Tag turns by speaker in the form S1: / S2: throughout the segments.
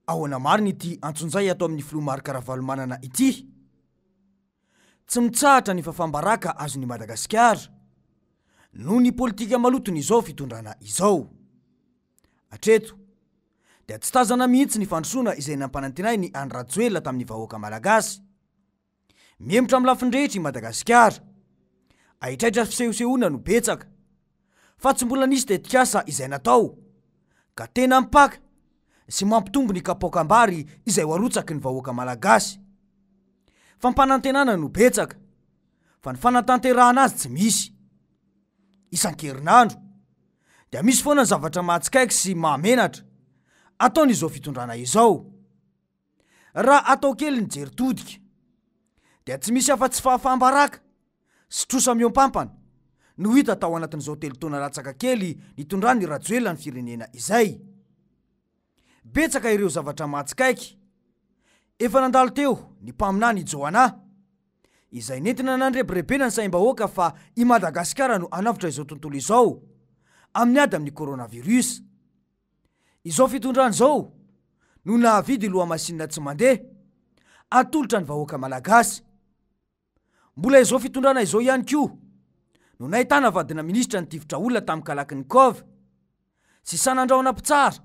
S1: Ahoana marina ity antsonjay atao amin'ny filomarika Ravalomanana ity. Tsy mitsahatra ny fafambaraka azon'i Madagasikara noho ny politika malotony izao fitondrana izao. Hatreto dia tsy tazana mihitsy ny fandrosoana izay nampanantenainy ny Andry Rajoelina tamin'ny vahoaka malagasy. Miemotra amin'ny lafiny rehetra i Madagasikara, ahitraitra fisehosehoana no betsaka, fa tsy mbola nisy tetikasa izay natao ka tena mipaka sy mampitombo ny kapoakambary izay warotsaky ny vahoaka malagasy. Fampanantenana no betsaka, fa ny fanatanterahana azy tsy misy. Isan-kerinandro dia misy foana ny zavatra mahatsikaiky sy mahamenatra ataon'izao fitondrana izao. Raha atao kely ny jeritodika dia tsy misy afa-tsy fahafambaraka sy trosa miompampana no hita tao anatin'izao telotaona latsaka kely nitondran'ny Rajoelina ny firenena izay. Betsaka ireo zavatra mahatsikaiky. Efa nandalo teo ny mpaminany Joana izay nentina nandrebirebena ny saim-bahoaka fa i Madagasikara no anavotra izao tontolo izao amin'ny ady amin'ny coronavirus. Izao fitondrana izao no nahavidy loha-masinina tsy mandeha atolotra ny vahoaka malagasy. Mbola izao fitondrana izao ihany koa no nahitana vadina minisitra ny tifitra olona tamin'ny Kalakinikov sy sanandraona mpitsara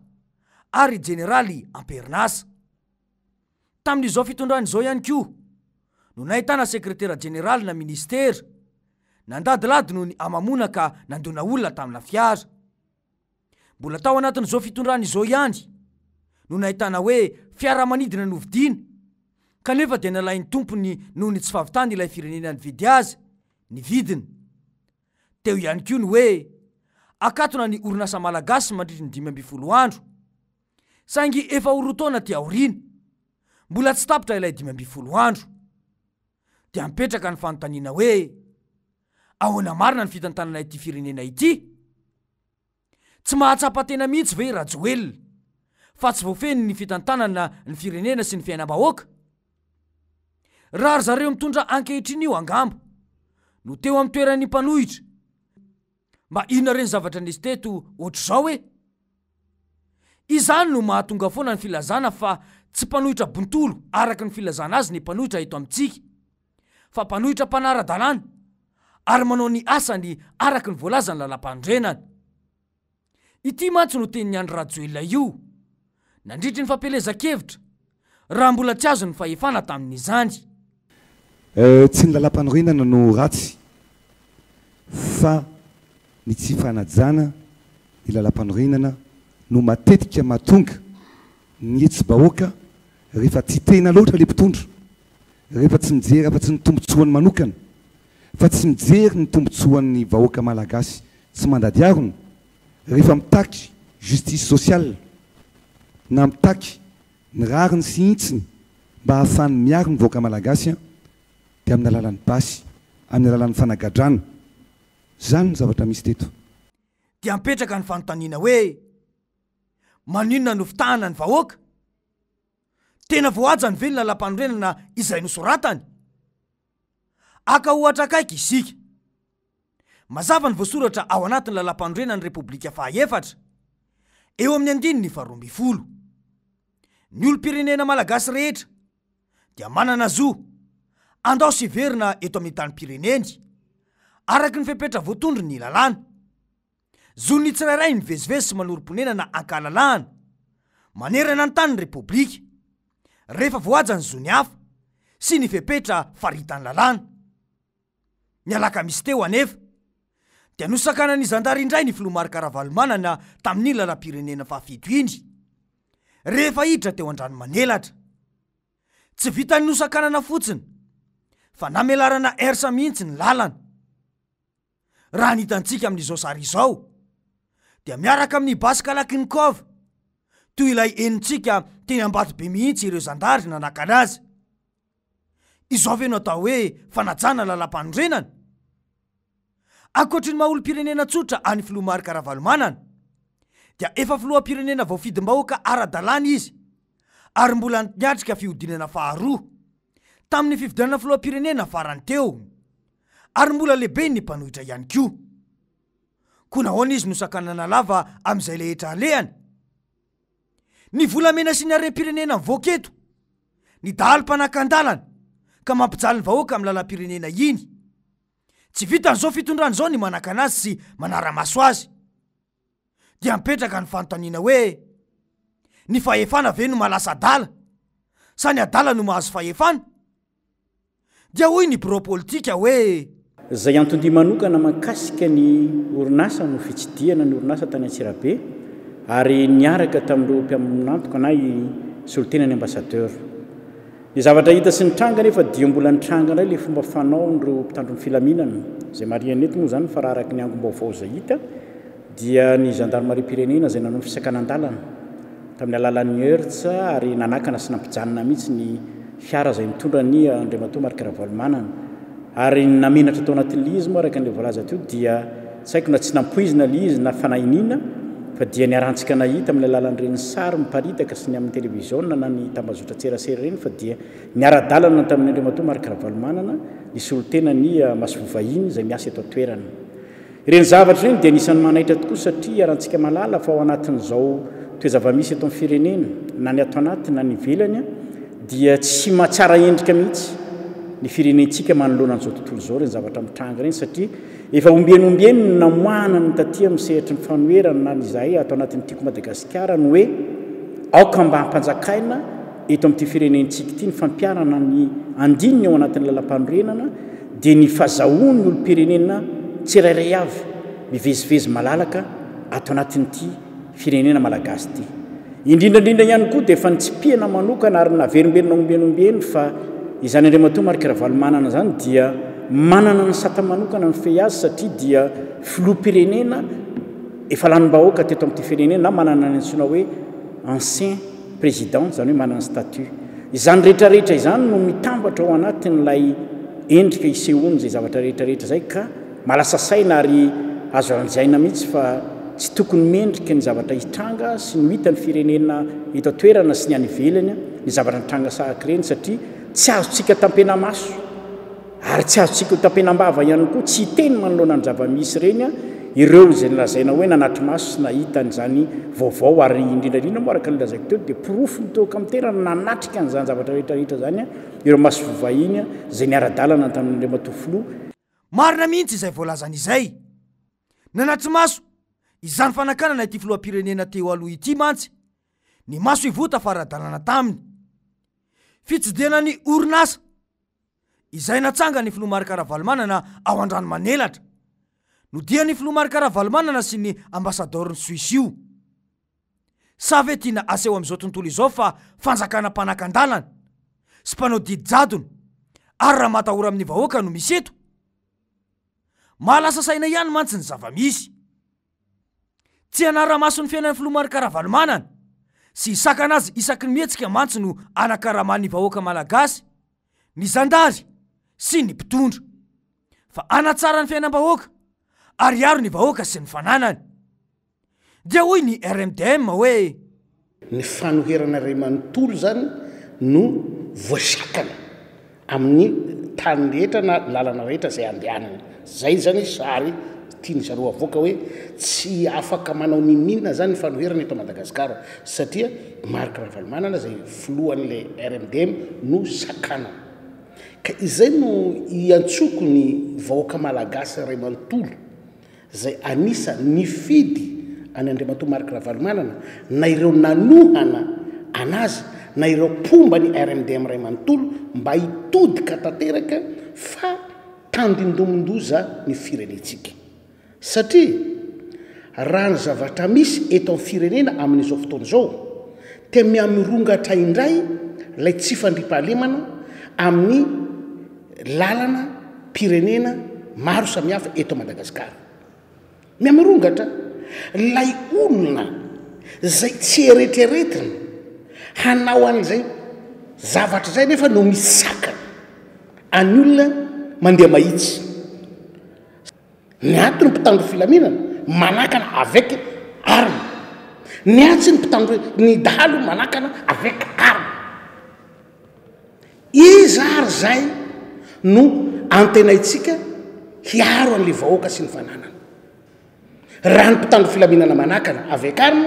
S1: ary jeneraly Amperinasa. Tamin'izao fitondrana izao ihany koa no nahitana sekretera jeneraly na ministera nandadilady noho ny amamona ka nandona olona tamina fiara. Mbola tao anatin'izao fitondrana izao ihany no nahitana hoe fiaramanidina novidiana kanefa dia nalain'ny tompony noho ny tsy fahavitany ilay firenena nividy azy ny vidiny. Teo ihany koa ny hoe akatona ny orinasa malagasy mandritry ny 12 andro, saingy efa orotaona ty aoriana mbola tsy tapitra ilay 12 andro. Dia mipetraka ny fanontaniana hoe ahoana marina ny fitantanana ity firenena ity? Tsy mahatsapa tena mihitsy ve Rajoelina fa tsy voafeny ny fitantanana ny firenena sy ny fiainam-bahoaka? Raha zareo mitondra ankehitriny io angamba no teo amin'ny toeran'ny mpanohitra, mba inona reny zavatra nisy teto ohatr'izao hoe? Izany no mahatonga foana ny filazana fa tsy mpanohitra bontolo araka ny filazana azy ny mpanohitra eto amintsika, fa mpanohitra mpanara-dalàna ary manao ny asany araka ny voalazany lalam-pandrenana. Ity mantsy no tenin'ny Andry Rajoelina io nandritry ny fampelezan-kevitra raha mbola tsy azo ny fahefana tamin'izany.
S2: Tsy ny lalam-panorenana no ratsy fa ny tsy fanajana ny lalam-panorenana no matetika mahatonga ny etsy-bahoaka rehefa tsy tena loatra le mpitondra, rehefa tsy mijery afa-tsy ny tombotsoany manokana fa tsy mijery ny tombotsoan'ny vahoaka malagasy tsy mandady arona, rehefa mitaky justice sociale na mitaky ny rariny sy intsiny mba hahafany miaro ny vahoaka malagasy dia amin'ny alalan'ny basy, amin'ny alalan'ny fanagadrana. Zany ny zavatra misy teto.
S1: Dia mipetraka ny fanontaniana hoe maninona no fitahana ny vahoaka? Tena voaja ny velona lalam-panorenana izay nosoratany? Aka ohatra kaiky isika. Mazava ny voasoratra ao anatin'ny lalam-panorenana ny Repoblika Fahaefatra eo amin'ny 212. Ny olom-pirenena malagasy rehetra dia manana zo andao sy verina eto amin'ny tany-pireneny araka ny fepetra voatondry ny lalàna. Zon'ny tsirairay mivezivezy sy manoro-ponena na ankalalahana manerana ny tany ny Repoblika rehefa voaja ny zony hafa sy ny fepetra faritany lalàna. Ny alakamisy teo anefa dia nosakana ny zandary indray ny filomarika Ravalomanana tamin'ny lalam-pirenena fahafito iny rehefa hiditra teo an-drano manelatra. Tsy vitany nosakanana fotsiny fa namelarana ersa mihitsy ny lalana. Raha nitantsika amin'izao sary izao dia miaraka amin'ny basy Kalakinikov toy ilay enitsika teny ambato be mihitsy ireo zandary nanakana azy. Izao ve no atao hoe fanajana lalam-panorenana? Ankoatry ny maha-olom-pirenena tsotra any filomarika Ravalomanana dia efa filoham-pirenena vaofidim-bahoaka ara-dalàna izy ary mbola niatrika fihodinana faharoa tamin'ny fifidianana filoham-pirenena farany teo ary mbola lehibe ny mpanohitra ihany koa. Koa nahoana izy nosakanana lava amin'izay lehetra alehany? ny volamena sy ny harem-pirenena mivoaketo ny dalim-panan-kandalana ka mampijaly ny vahoaka amin'ny lalam-pirenena iny tsy vitan'izao fitondrany zao ny manaka anazy sy manara-maso azy dia mipetraka ny fanontaniana hoe ny fahefana ve no malasa adala sa ny adala no mahazo fahefana dia hoy ny biro politika hoe
S3: zay antondi manokana makasika ny orinasa no fitsidihana ny orinasa tany Antsirabe ary niaraka tamin'ireo mpiaminantoka na i solitenany ambassadeur ny zavatra hita sy nitranga nefa dia mbola nitranga indray le fomba fanao nireo mpitandro ny filaminana zay marianety moa zany fa raha araky ny angom-baovao zay hita dia ny gendarmerie pirenena zay nanao fisakanan-dalana tamin'ny alalan'ny hertsa ary nanakana sy nampijanona mihitsy ny fiara zay mitondra ny Andriamatoa Marc Ravalomanana ary namenatra tao anatin'le izy moa araka an'le voalaza teo dia tsy haiko na tsy nampoizina le izy na fanahinina fa dia niarantsika nahita amin'ny alalan'ireny sary miparitaka sy ny amin'ny televiziona na ny tambazotra tserasera reny fa dia niara-dalana tamin'ny Andriamatoa Marc Ravalomanana ny solitena ny Masovahiny zay miasa eto toerana ireny zavatra reny dia nisan'ny manaitra tokoa satria arantsika malala fa ao anatin'izao toezava-misy eto amin'ny firenena na ny ato anatiny na ny velany dia tsy mahatsara endrika mihitsy ny firenentsika manoloana an'izao tontolo izao reny zavatra mitranga reny satria efa ombien'ombieny namoahana ny taty misehitry ny fanoherana na ny zahay ato anatin'ny tiako Madagasikara ny hoe aoka mba hampanjakaina eto amin'ity firenentsika ity ny fampiarana ny andininy ao anatin'ny lalam-panorenana dia ny fahazahoany ny olo-pirenena tsirairay avy mivezivezy malalaka ato anatin'ity firenena malagasy ity indrindrandrindra ihany koa dia efa nitsipihana manokana ary naverimberina ombien'ombieny fa izany Andriamatoa Marc Ravalomanana zany dia manana ny sata manokana ny fe azy satria dia filoha-pirenena efa lanim-bahoaka teto amin'ity firenena na manana ny antsoina hoe ancien président zany hoe manana statut izany rehetrarehetra izany no mitambatra ao anatin'ilay endrika isehoany zay zavatra rehetrarehetra zay ka malasa saina ary azo anjaina mihitsy fa tsy tokony mendrika ny zavatra hitranga sy ny hita ny firenena eto toerana sy ny any ivelany ny zavatra nitranga sahaka ireny satria tsy azontsika tampena maso ary tsy azontsika tampenam-bava ihany koa tsy hiteny manoloana ny zava-misy reny ireo zay nilazaina hoe nanatry maso sy nahita n'izany vaovao ary indrindrandrindra moa araka ny lazaiko teo dia pirofo mitoaka amin'ny terana nanatrika n'izany zavatra rehetrarehetra zany ireo Masovahiny zay niara-dalana tamin'ny Andriamatoa filoha
S1: marina mihitsy izay voalazan'izay nanatry maso izany fanakanana ity filoham-pirenena teo aloha ity mantsy ny maso ivota fara-dalana taminy fitsidihana ny orinasa izay natsanga ny filoha Marc Ravalomanana ao an-drano manelatra no dia ny filoha Marc Ravalomanana sy ny ambassadeur ny Suisse io sa ve tiana aseho amin'izao tontolo izao fa fanjakana mpanakan-dalana sy mpanao didy jadona ary raha matahora amin'ny vahoaka no misy eto mahalasa saina ihany mantsy ny zava-misy tsy hanara-maso ny fiainan'ny filoha Marc Ravalomanana sy isakana azy isaky ny mihetsika mantsy no anakaramany vahoaka malagasy ny zandary sy ny mpitondra fa anatsara ny fiainam-bahoaka ary aro ny vahoaka sy ny fananany dia hoy ny RMDM hoe
S4: ny fanoherana ray manontolo zany no voasakana amin'ny tany rehetra na lalana rehetra zay andehanana zay zany sary tiany zareo avoaka hoe tsy afaka manao ninina zany fanoherana eto Madagasikara satria Marc Ravalomanana zay filohan'le RMDM no sakana ka izay no iantsoko ny vahoaka malagasy ray manontolo zay anisa nifidy any Andriamatoa Marc Ravalomanana na ireo nanohana anazy na ireo pomba ny RMDM ray manontolo mba hitodika tanteraka fa tandindomondoza ny firenentsika satria raha ny zavatra misy eto amin'ny firenena amin'izao fotoana izao te miamirongatra indray lay tsy fandriam-pahalemana amin'ny lalana pirenena maro samihafa eto Madagasikara miamirongatra lay olona zay tsy eretreretina hanao an'izay zavatra zay nefa no misakana any olona mandeha mahitsy ny ato ny mpitandro filaminana manakana avec arme ny atsy ny mpitandro ny dahalo manakana avec arme izy ary zay no antenaitsika hiaro an'le vahoaka sy ny fananana raha ny mpitandro filaminana manakana avec arme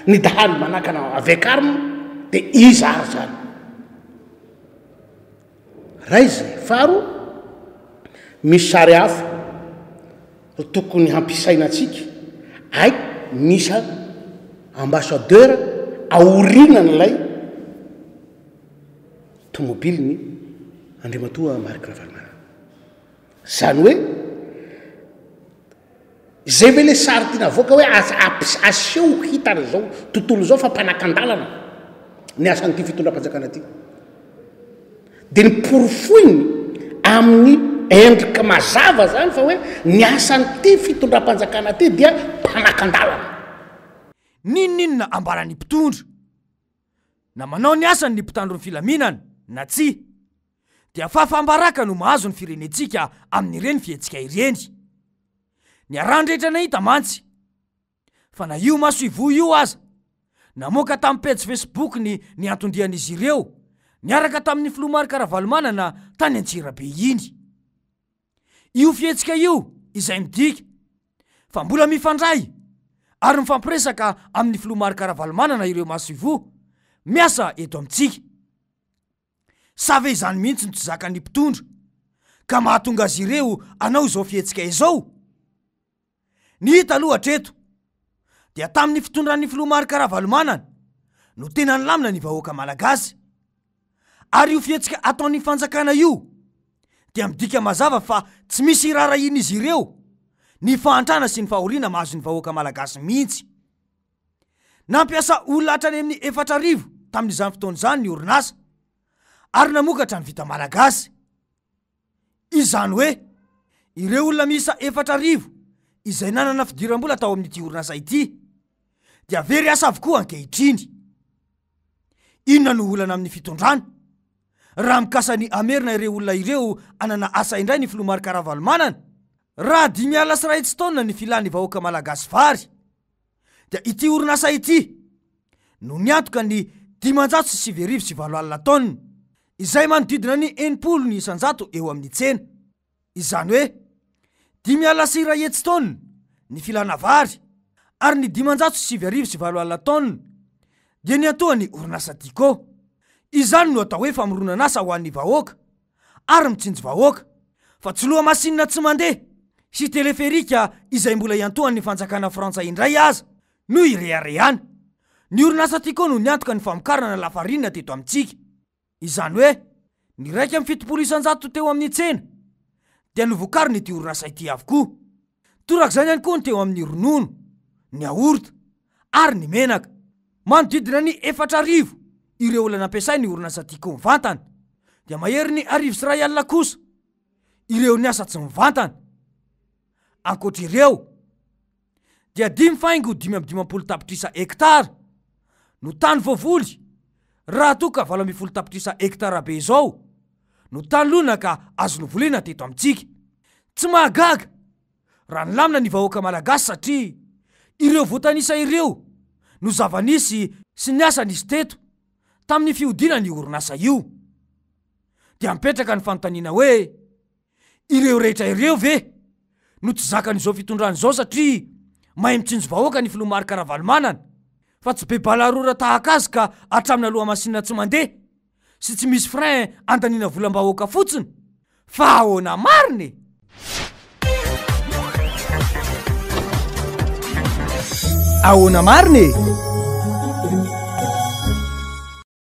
S4: ny dahany manakana avec arme dia iza ary zany raha izy faro misy sary hafa tokony hampisainantsika ay misy ambassadeur aorinan'ilay tomobiliny Andriamatoa Marc Ravalomanana zany hoe zay ve le sary tiana avoaka hoe aseho hitana zao tontolo zao fa mpanakan-dalana ny asan'ity fitondram-panjakana ty dia ny porofoiny amin'ny endrika mazava zany fa hoe ny asan'ity fitondram-panjakana ty dia mpanakan-dalana
S1: ninninona ambarany mpitondra na manao ny asany ny mpitandro ny filaminana na tsy dia fafambaraka no mahazo ny firenetsika amin'ireny fihetsika ireny ny arandrehetra na hita mantsy fa na io maso ivo io aza namoaka tamin'ny page Facebook ny antondian'izy ireo niaraka tamin'ny Filoha Marc Ravalomanana tany Antsirabe iny io fihetsika io izay midika fa mbola mifandray ary mifampiresaka amin'ny Filoha Marc Ravalomanana ireo maso ivo miasa eto amintsika save izany mihitsy ny tsy zakany mpitondra ka mahatonga azy ireo anao izao fihetsika izao ny hita aloha hatreto dia tamin'ny fitondran'ny Filoha Marc Ravalomanana no tena nilamina ny vahoaka malagasy ary io fihetsika ataon'ny fanjakana io dia midika mazava fa tsy misy rarahina izy ireo ny fahantrana sy ny fahoriana mahazo ny vahoaka malagasy mihitsy nampiasa olona hatrany amin'ny 4,000 tamin'izany fotoana izany ny orinasa ary namokatra ny vita malagasy izany hoe ireo olona miisa 4,000 izay nanana fidiram-bola tao amin'ity orinasa ity dia very asa avokoa ankehitriny inona no olana amin'ny fitondrana raha mikasany amerina ireo olona ireo anana asa indray ny Filoha Marc Ravalomanana raha 5 alina sy 1 taona ny filany vahoaka malagasy vary dia ity orinasa ity no niantoka ny 597 alina taona izay manodidina ny 80 ny isan-jato eo amin'ny tsena izany hoe 5 alina sy 1 taona ny filana vary ary ny 597 alina taona dia niantohany orinasa Tico izany no atao hoe famoronana asa ho an'ny vahoaka ary mitsinjo vahoaka fa tsy loha masinina tsy mandeha sy teleferika izay mbola iantohan'ny fanjakana Frantsa indray aza no ireharehana ny orinasa Tico no niantoka ny famokarana lafarinina teto amintsika izany hoe ny raika amin'ny 700 teo amin'ny tsena dia novokariny ity orinasa ity avokoa torak'izany ihany koa ny teo amin'ny ronono ny aorta ary ny menaka manodidina ny 4,000 ireo olana nampiasay ny orinasa Tico mivantana dia mahery ny 1,000 alina kosa ireo ny asa tsy mivantana ankoatr'ireo dia 5,5 tapitrisa hektara no tany voavoly raha toka 20 tapitrisa hektara be izao no tany lonaka azo novoliana teto amintsika tsy mahagaga raha nilamina ny vahoaka malagasy satria ireo voatanisa ireo no zavanisy sy ny asany izy teto tamin'ny fihodina ny orinasa io dia mipetraka ny fanontaniana hoe ireo rehetra ireo ve no tsy zakan'izao fitondrana izao satria mahay mitsinjo vahoaka ny Filoha Marc Ravalomanana fa tsy be balarora tahaka azy ka atramina aloha masinina tsy mandeha sy tsy misy frein andaniana volam-bahoaka fotsiny fa ahoana mariny
S5: ahoana mariny